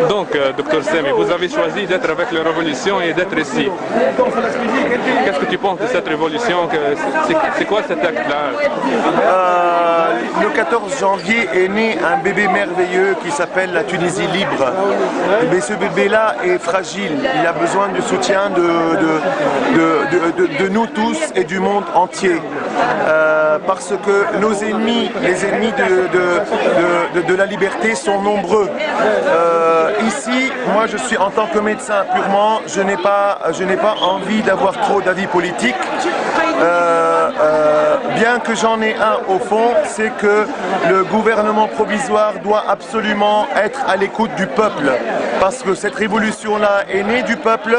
Donc, Dr Sami, vous avez choisi d'être avec la révolution et d'être ici. Qu'est-ce que tu penses de cette révolution? C'est quoi cet acte-là? Le 14 janvier est né un bébé merveilleux qui s'appelle la Tunisie libre. Mais ce bébé-là est fragile. Il a besoin du soutien de nous tous et du monde entier. Parce que nos ennemis, les ennemis de la liberté sont nombreux. Ici, moi je suis en tant que médecin purement, je n'ai pas envie d'avoir trop d'avis politiques. Bien que j'en ai un au fond, c'est que le gouvernement provisoire doit absolument être à l'écoute du peuple. Parce que cette révolution-là est née du peuple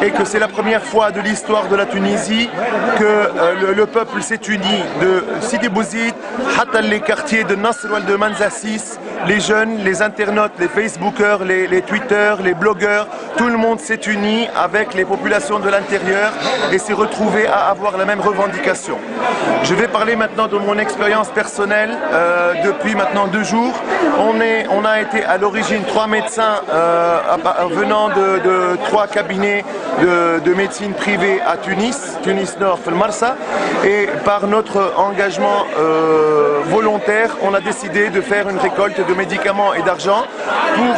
et que c'est la première fois de l'histoire de la Tunisie que le peuple s'est uni de Sidi Bouzid, Hatta les quartiers de Nasr ou de Manzas 6, les jeunes, les internautes, les Facebookers, les Twitters, les blogueurs, tout le monde s'est uni avec les populations de l'intérieur et s'est retrouvé à avoir la même revendication. Je vais parler maintenant de mon expérience personnelle. Depuis maintenant 2 jours, on a été à l'origine 3 médecins venant de 3 cabinets de médecine privée à Tunis Nord, Marsa, et par notre engagement volontaire, on a décidé de faire une récolte de médicaments et d'argent pour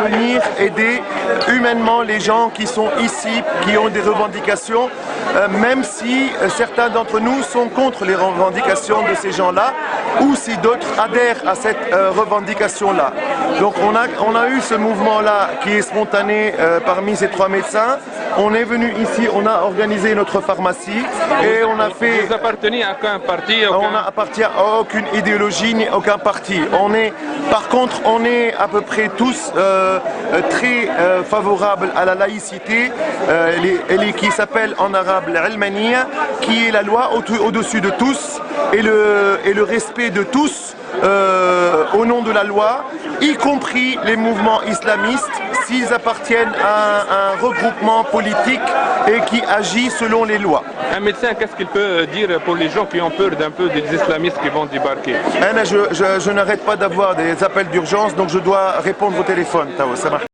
venir aider humainement les gens qui sont ici, qui ont des revendications, même si certains d'entre nous sont contre les revendications de ces gens-là, ou si d'autres adhèrent à cette revendication-là. Donc on a eu ce mouvement-là qui est spontané parmi ces 3 médecins. On est venu ici, on a organisé notre pharmacie et on a fait... Vous appartenez à aucun parti? On n'appartient à aucune idéologie ni aucun parti. Par contre, on est à peu près tous très favorables à la laïcité, qui s'appelle en arabe l'Almaniya, qui est la loi au-dessus de tous et le respect de tous au nom de la loi, y compris les mouvements islamistes, s'ils appartiennent à un regroupement politique et qui agit selon les lois. Un médecin, qu'est-ce qu'il peut dire pour les gens qui ont peur d'un peu des islamistes qui vont débarquer? Je n'arrête pas d'avoir des appels d'urgence, donc je dois répondre au téléphone. Ça marche.